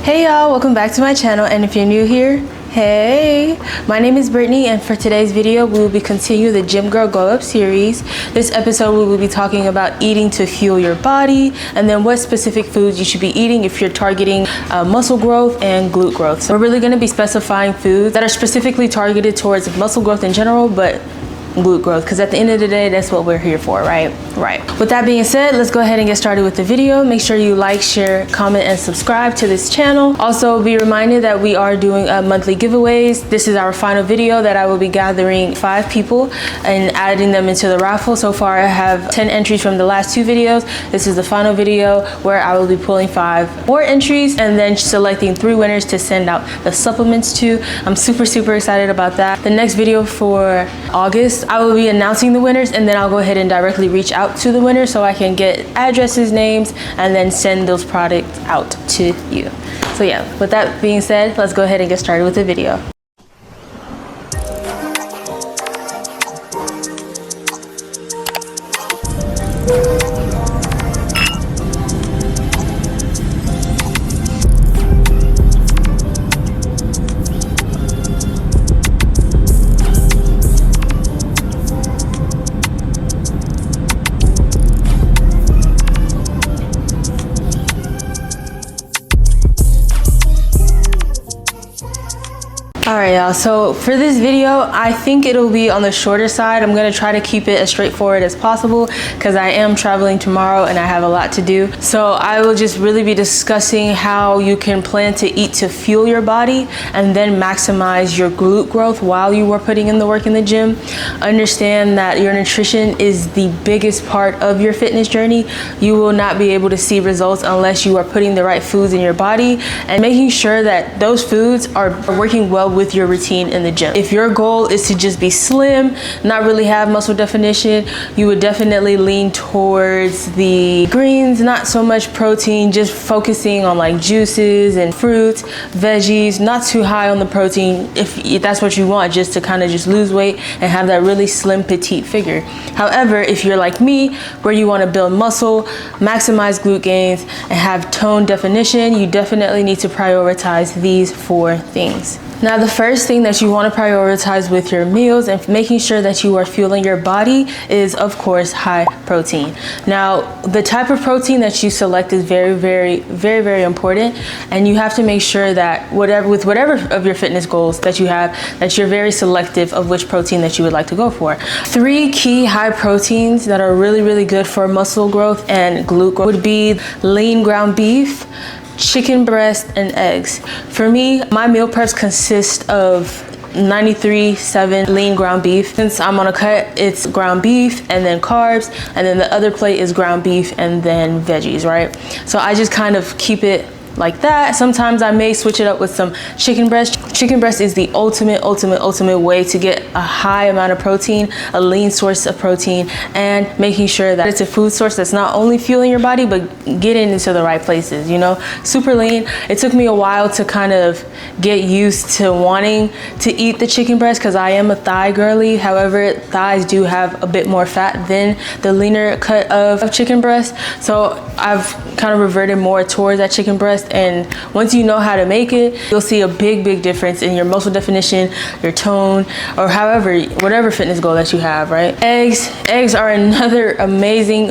Hey y'all, welcome back to my channel, and if you're new here, hey, my name is Brittany, and for today's video we will be continuing the Gym Girl Glow Up series. This episode we will be talking about eating to fuel your body, and then what specific foods you should be eating if you're targeting muscle growth and glute growth. So we're really going to be specifying foods that are specifically targeted towards muscle growth in general, but glute growth, because at the end of the day, that's what we're here for, right? With that being said, let's go ahead and get started with the video. Make sure you like, share, comment, and subscribe to this channel. Also, be reminded that we are doing monthly giveaways. This is our final video that I will be gathering 5 people and adding them into the raffle. So far, I have 10 entries from the last 2 videos. This is the final video where I will be pulling 5 more entries and then selecting 3 winners to send out the supplements to. I'm super excited about that. The next video for August, I will be announcing the winners, and then I'll go ahead and directly reach out to the winners so I can get addresses, names, and then send those products out to you. So yeah, with that being said, let's go ahead and get started with the video. Alright y'all, so for this video, I think it'll be on the shorter side. I'm going to try to keep it as straightforward as possible because I am traveling tomorrow and I have a lot to do. So I will just really be discussing how you can plan to eat to fuel your body and then maximize your glute growth while you are putting in the work in the gym. Understand that your nutrition is the biggest part of your fitness journey. You will not be able to see results unless you are putting the right foods in your body and making sure that those foods are working well with your routine in the gym. If your goal is to just be slim, not really have muscle definition, you would definitely lean towards the greens, not so much protein, just focusing on like juices and fruits, veggies, not too high on the protein if that's what you want, just to kind of just lose weight and have that really slim petite figure. However, if you're like me, where you want to build muscle, maximize glute gains, and have tone definition, you definitely need to prioritize these 4 things. Now, the first thing that you want to prioritize with your meals and making sure that you are fueling your body is, of course, high protein. Now, the type of protein that you select is very important, and you have to make sure that whatever of your fitness goals that you have, that you're very selective of which protein that you would like to go for. 3 key high proteins that are really good for muscle growth and glute growth would be lean ground beef, chicken breast, and eggs. For me, my meal preps consist of 93.7 lean ground beef. Since I'm on a cut, it's ground beef and then carbs, and then the other plate is ground beef and then veggies, right? So I just kind of keep it like that. Sometimes I may switch it up with some chicken breast. Chicken breast is the ultimate way to get a high amount of protein, a lean source of protein, and making sure that it's a food source that's not only fueling your body, but getting into the right places, you know? Super lean. It took me a while to kind of get used to wanting to eat the chicken breast because I am a thigh girly. However, thighs do have a bit more fat than the leaner cut of chicken breast. So I've kind of reverted more towards that chicken breast. And once you know how to make it, you'll see a big difference in your muscle definition, your tone, or whatever fitness goal that you have, right? Eggs are another amazing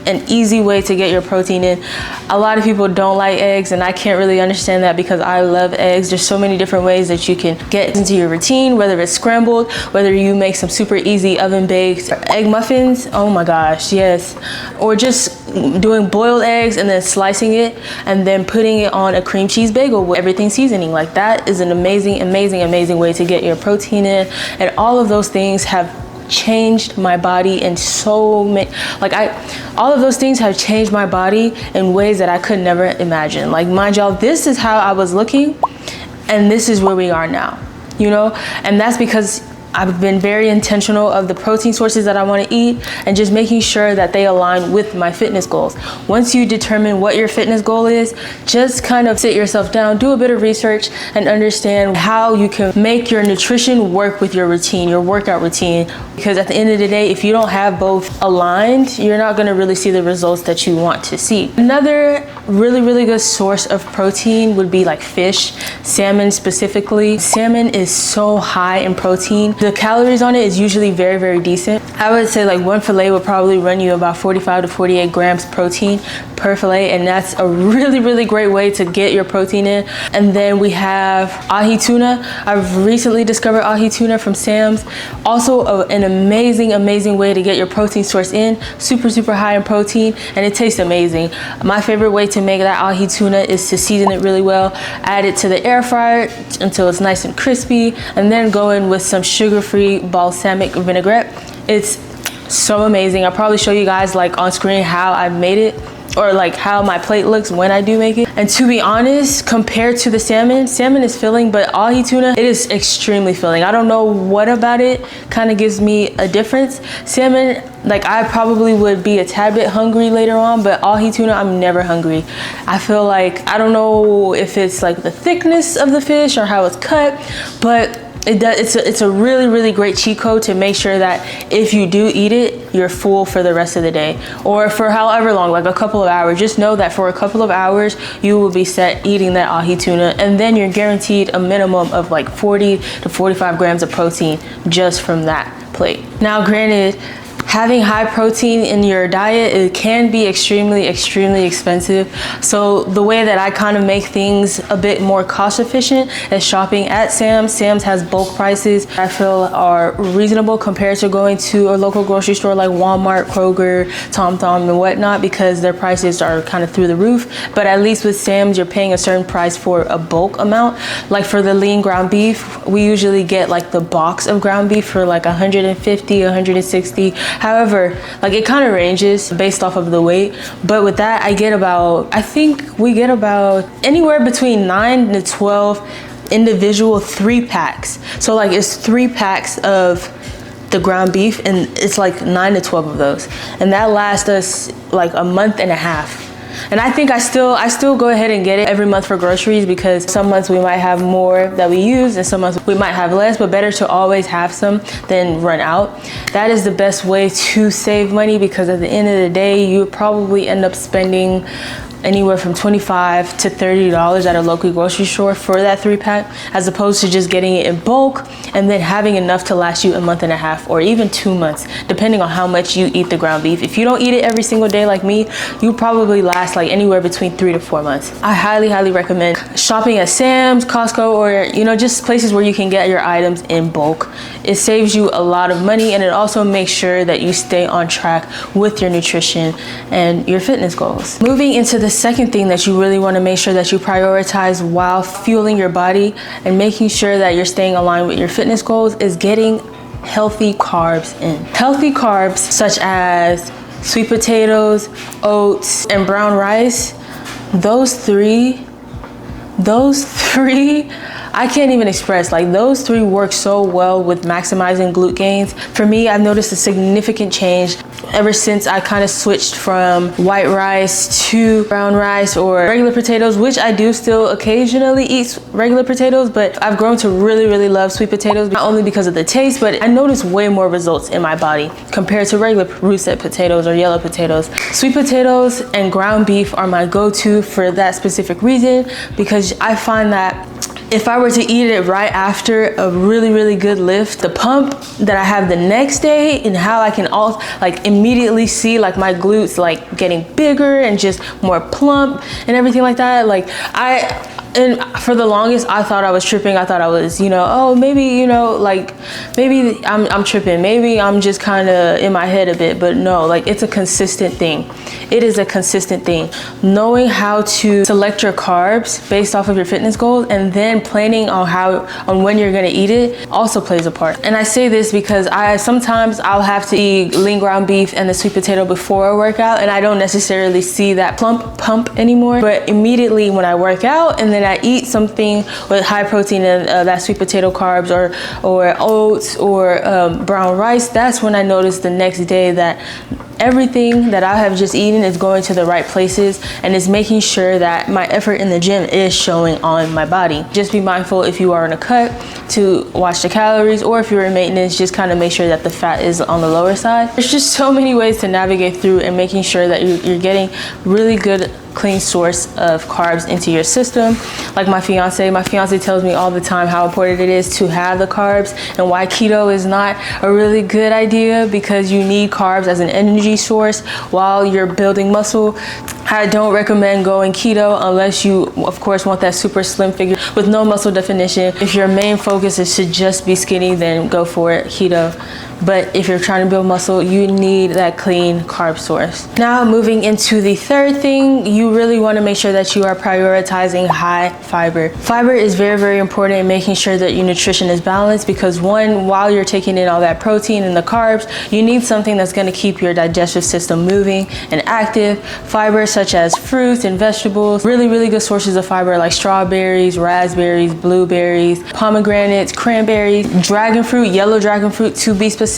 and easy way to get your protein in. A lot of people don't like eggs, and I can't really understand that because I love eggs. There's so many different ways that you can get into your routine, whether it's scrambled, whether you make some super easy oven baked egg muffins, oh my gosh, yes, or just doing boiled eggs and then slicing it and then putting it on a cream cheese bagel with everything seasoning. Like, that is an amazing way to get your protein in. And all of those things have changed my body in so many, all of those things have changed my body in ways that I could never imagine. Like, mind y'all, this is how I was looking and this is where we are now, you know? And that's because I've been very intentional of the protein sources that I want to eat and just making sure that they align with my fitness goals. Once you determine what your fitness goal is, just kind of sit yourself down, do a bit of research, and understand how you can make your nutrition work with your routine, your workout routine. Because at the end of the day, if you don't have both aligned, you're not going to really see the results that you want to see. Another really good source of protein would be like fish, salmon specifically. Salmon is so high in protein. The calories on it is usually very decent. I would say like one fillet would probably run you about 45 to 48 grams protein per fillet, and that's a really great way to get your protein in. And then we have ahi tuna. I've recently discovered ahi tuna from Sam's. Also an amazing way to get your protein source in. Super high in protein, and it tastes amazing. My favorite way to make that ahi tuna is to season it really well, add it to the air fryer until it's nice and crispy, and then go in with some sugar-free balsamic vinaigrette. It's so amazing. I'll probably show you guys like on screen how I made it, or like how my plate looks when I do make it. And to be honest, compared to the salmon is filling, but ahi tuna, it is extremely filling. I don't know what about it kind of gives me a difference. Salmon, like I probably would be a tad bit hungry later on, but ahi tuna, I'm never hungry. I feel like, I don't know if it's like the thickness of the fish or how it's cut, but it's a really great cheat code to make sure that if you do eat it, you're full for the rest of the day, or for however long, like a couple of hours. Just know that for a couple of hours you will be set eating that ahi tuna, and then you're guaranteed a minimum of like 40 to 45 grams of protein just from that plate. Now granted, having high protein in your diet, it can be extremely expensive. So the way that I kind of make things a bit more cost efficient is shopping at Sam's. Sam's has bulk prices I feel are reasonable compared to going to a local grocery store like Walmart, Kroger, TomTom and whatnot, because their prices are kind of through the roof. But at least with Sam's, you're paying a certain price for a bulk amount. Like for the lean ground beef, we usually get like the box of ground beef for like 150, 160. However, like it kind of ranges based off of the weight, but with that I think we get about anywhere between 9 to 12 individual 3-packs. So like it's 3 packs of the ground beef, and it's like 9 to 12 of those, and that lasts us like a month and a half. And I think I still go ahead and get it every month for groceries, because some months we might have more that we use and some months we might have less, but better to always have some than run out. That is the best way to save money, because at the end of the day, you probably end up spending anywhere from $25 to $30 at a local grocery store for that 3-pack, as opposed to just getting it in bulk and then having enough to last you a month and a half or even 2 months, depending on how much you eat the ground beef. If you don't eat it every single day like me, you probably last like anywhere between 3 to 4 months. I highly recommend shopping at Sam's, Costco, or just places where you can get your items in bulk. It saves you a lot of money, and it also makes sure that you stay on track with your nutrition and your fitness goals. Moving into the second thing that you really want to make sure that you prioritize while fueling your body and making sure that you're staying aligned with your fitness goals is getting healthy carbs in. Healthy carbs such as sweet potatoes, oats, and brown rice, those three I can't even express. Like those 3 work so well with maximizing glute gains. For me, I've noticed a significant change ever since I kind of switched from white rice to brown rice or regular potatoes, which I do still occasionally eat regular potatoes, but I've grown to really love sweet potatoes, not only because of the taste, but I notice way more results in my body compared to regular russet potatoes or yellow potatoes. Sweet potatoes and ground beef are my go-to for that specific reason, because I find that if I were to eat it right after a really good lift, the pump that I have the next day and how I can all like immediately see like my glutes like getting bigger and just more plump and everything like that. Like and for the longest, I thought I was tripping. I thought I was, oh, maybe, like maybe I'm tripping. Maybe I'm just kind of in my head a bit, but no, like it's a consistent thing. It is a consistent thing. Knowing how to select your carbs based off of your fitness goals and then planning on when you're going to eat it also plays a part. And I say this because sometimes I'll have to eat lean ground beef and the sweet potato before a workout, and I don't necessarily see that pump anymore. But immediately when I work out and then then I eat something with high protein and that sweet potato carbs or oats or brown rice, that's when I notice the next day that everything that I have just eaten is going to the right places and is making sure that my effort in the gym is showing on my body. Just be mindful if you are in a cut to watch the calories, or if you're in maintenance, just kind of make sure that the fat is on the lower side. There's just so many ways to navigate through and making sure that you're getting really good clean source of carbs into your system. Like my fiance tells me all the time how important it is to have the carbs and why keto is not a really good idea, because you need carbs as an energy source while you're building muscle. I don't recommend going keto unless you, of course, want that super slim figure with no muscle definition. If your main focus is to just be skinny, then go for it, keto. But if you're trying to build muscle, you need that clean carb source. Now, moving into the third thing, you really want to make sure that you are prioritizing high fiber. Fiber is very, very important in making sure that your nutrition is balanced, because one, while you're taking in all that protein and the carbs, you need something that's going to keep your digestive system moving and active. Fiber such as fruits and vegetables, really, really good sources of fiber like strawberries, raspberries, blueberries, pomegranates, cranberries, dragon fruit, yellow dragon fruit to be specific.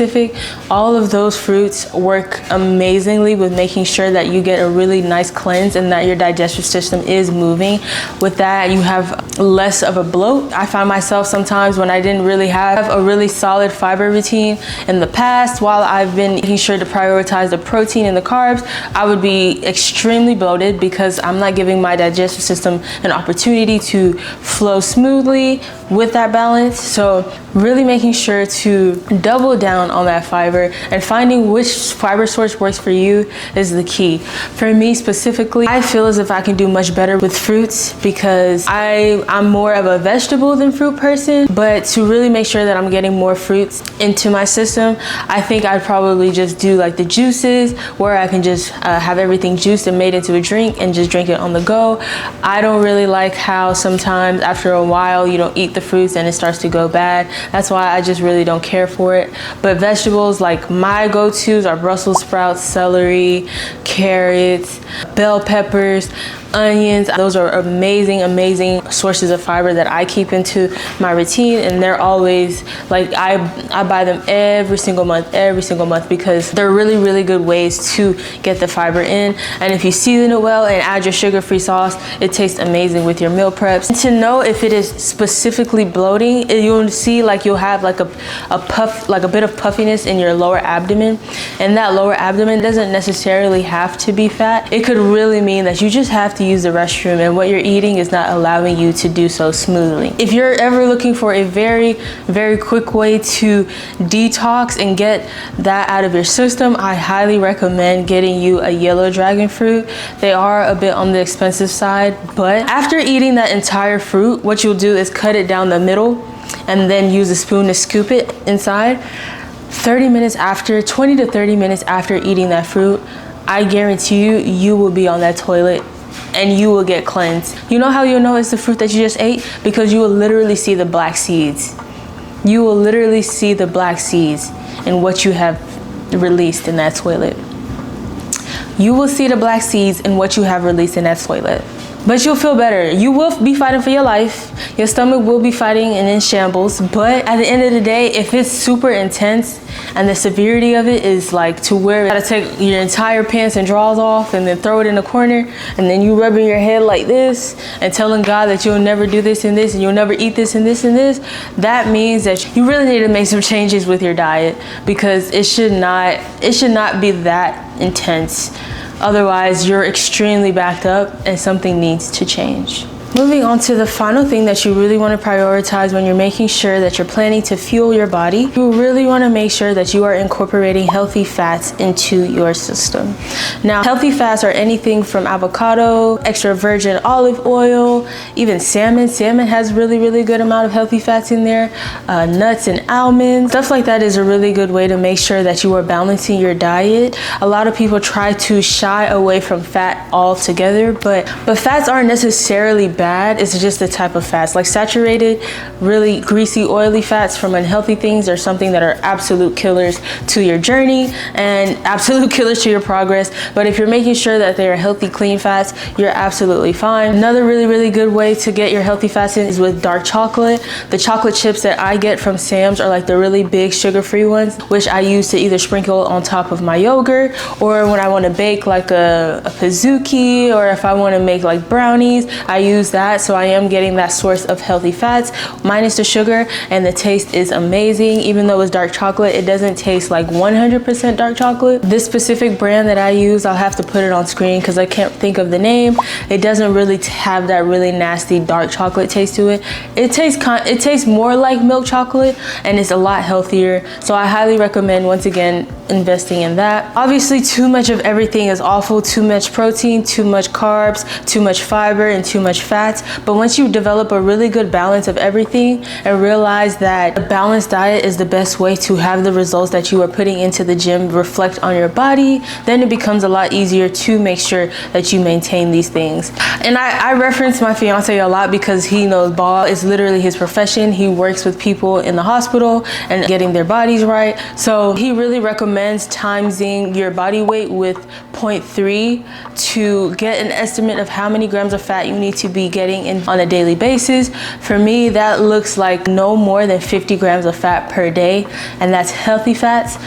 All of those fruits work amazingly with making sure that you get a really nice cleanse and that your digestive system is moving. With that, you have less of a bloat. I find myself sometimes when I didn't really have a really solid fiber routine in the past, while I've been making sure to prioritize the protein and the carbs, I would be extremely bloated because I'm not giving my digestive system an opportunity to flow smoothly with that balance. So really making sure to double down on that fiber and finding which fiber source works for you is the key. For me specifically, I feel as if I can do much better with fruits because I'm more of a vegetable than fruit person, but to really make sure that I'm getting more fruits into my system, I think I'd probably just do like the juices where I can just have everything juiced and made into a drink and just drink it on the go. I don't really like how sometimes after a while you don't eat the fruits and it starts to go bad. That's why I just really don't care for it. But vegetables, like my go-tos are Brussels sprouts, celery, carrots, bell peppers, onions. Those are amazing sources of fiber that I keep into my routine, and they're always like I buy them every single month because they're really good ways to get the fiber in. And if you season it well and add your sugar-free sauce, it tastes amazing with your meal preps. And to know if it is specifically bloating, you'll see like you'll have like a puff, like a bit of puffiness in your lower abdomen, and that lower abdomen doesn't necessarily have to be fat. It could really mean that you just have to use the restroom and what you're eating is not allowing you to do so smoothly. If you're ever looking for a very quick way to detox and get that out of your system, I highly recommend getting you a yellow dragon fruit. They are a bit on the expensive side, but after eating that entire fruit, what you'll do is cut it down the middle and then use a spoon to scoop it inside. 20 to 30 minutes after eating that fruit, I guarantee you will be on that toilet and you will get cleansed. You know how you'll know it's the fruit that you just ate? Because you will literally see the black seeds. You will literally see the black seeds in what you have released in that toilet. You will see the black seeds in what you have released in that toilet. But you'll feel better. You will be fighting for your life. Your stomach will be fighting and in shambles. But at the end of the day, if it's super intense and the severity of it is like to where you gotta take your entire pants and drawers off and then throw it in a corner, and then you rubbing your head like this and telling God that you'll never do this and this and you'll never eat this and this and this, that means that you really need to make some changes with your diet, because it should not be that intense. Otherwise, you're extremely backed up and something needs to change. Moving on to the final thing that you really want to prioritize when you're making sure that you're planning to fuel your body, you really want to make sure that you are incorporating healthy fats into your system. Now, healthy fats are anything from avocado, extra virgin olive oil, even salmon. Salmon has really good amount of healthy fats in there. Nuts and almonds. Stuff like that is a really good way to make sure that you are balancing your diet. A lot of people try to shy away from fat altogether, but fats aren't necessarily bad. It's just the type of fats. Like saturated, really greasy, oily fats from unhealthy things are something that are absolute killers to your journey and absolute killers to your progress. But if you're making sure that they are healthy, clean fats, you're absolutely fine. Another really good way to get your healthy fats in is with dark chocolate. The chocolate chips that I get from Sam's are like the really big sugar-free ones, which I use to either sprinkle on top of my yogurt, or when I want to bake like a pizookie, or if I want to make like brownies, I use that. So I am getting that source of healthy fats minus the sugar, and the taste is amazing. Even though it's dark chocolate, it doesn't taste like 100% dark chocolate. This specific brand that I use, I'll have to put it on screen because I can't think of the name. It doesn't really have that really nasty dark chocolate taste to it. It tastes more like milk chocolate, and it's a lot healthier. So I highly recommend, once again, investing in that. Obviously, too much of everything is awful. Too much protein, too much carbs, too much fiber, and too much fats. But once you develop a really good balance of everything and realize that a balanced diet is the best way to have the results that you are putting into the gym reflect on your body, then it becomes a lot easier to make sure that you maintain these things. And I reference my fiance a lot because he knows ball is literally his profession. He works with people in the hospital and getting their bodies right. So he really recommends timesing your body weight with 0.3 to get an estimate of how many grams of fat you need to be getting in on a daily basis. For me, that looks like no more than 50 grams of fat per day, and that's healthy fats.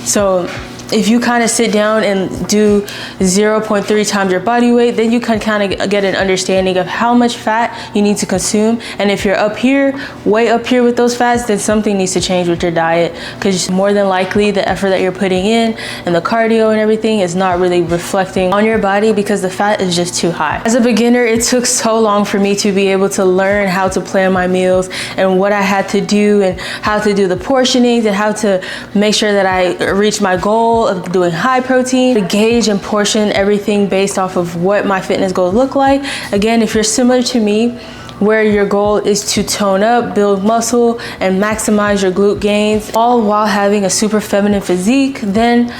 So if you kind of sit down and do 0.3 times your body weight, then you can kind of get an understanding of how much fat you need to consume. And if you're up here, way up here with those fats, then something needs to change with your diet, because more than likely the effort that you're putting in and the cardio and everything is not really reflecting on your body because the fat is just too high. As a beginner, it took so long for me to be able to learn how to plan my meals and what I had to do and how to do the portionings and how to make sure that I reach my goal of doing high protein, to gauge and portion everything based off of what my fitness goals look like. Again, if you're similar to me, where your goal is to tone up, build muscle, and maximize your glute gains, all while having a super feminine physique, then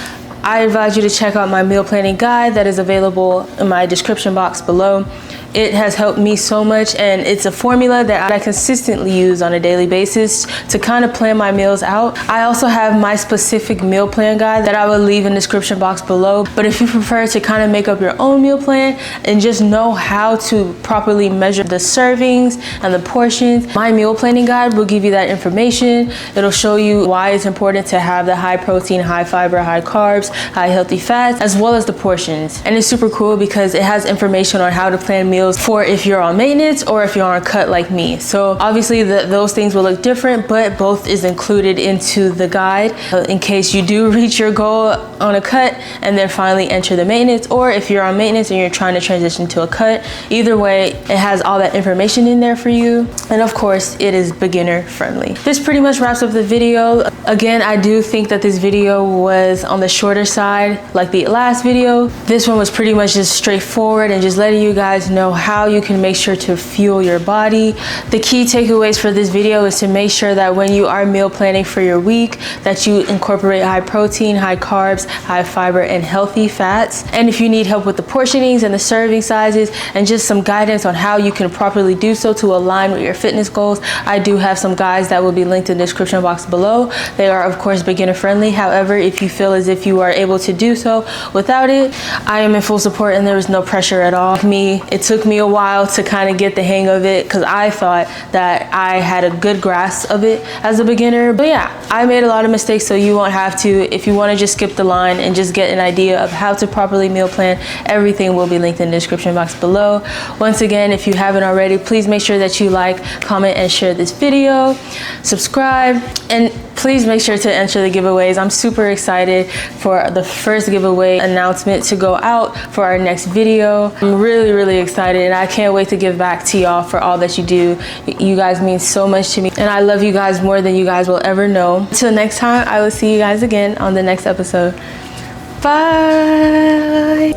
I advise you to check out my meal planning guide that is available in my description box below. It has helped me so much, and it's a formula that I consistently use on a daily basis to kind of plan my meals out. I also have my specific meal plan guide that I will leave in the description box below. But if you prefer to kind of make up your own meal plan and just know how to properly measure the servings and the portions, my meal planning guide will give you that information. It'll show you why it's important to have the high protein, high fiber, high carbs, high healthy fats, as well as the portions. And it's super cool because it has information on how to plan meals for if you're on maintenance or if you're on a cut like me. So obviously those things will look different, but both is included into the guide in case you do reach your goal on a cut and then finally enter the maintenance, or if you're on maintenance and you're trying to transition to a cut. Either way, it has all that information in there for you. And of course, it is beginner friendly. This pretty much wraps up the video. Again, I do think that this video was on the shorter side like the last video. This one was pretty much just straightforward and just letting you guys know how you can make sure to fuel your body. The key takeaways for this video is to make sure that when you are meal planning for your week, that you incorporate high protein, high carbs, high fiber, and healthy fats. And if you need help with the portionings and the serving sizes and just some guidance on how you can properly do so to align with your fitness goals, I do have some guides that will be linked in the description box below. They are of course beginner friendly. However, if you feel as if you are able to do so without it, I am in full support and there is no pressure at all. It took me a while to kind of get the hang of it because I thought that I had a good grasp of it as a beginner. But yeah, I made a lot of mistakes, so you won't have to. If you want to just skip the line and just get an idea of how to properly meal plan, everything will be linked in the description box below. Once again, if you haven't already, please make sure that you like, comment, and share this video. Subscribe, and please make sure to enter the giveaways. I'm super excited for the first giveaway announcement to go out for our next video. I'm really excited, and I can't wait to give back to y'all for all that you do. You guys mean so much to me, and I love you guys more than you guys will ever know. Until next time, I will see you guys again on the next episode. Bye.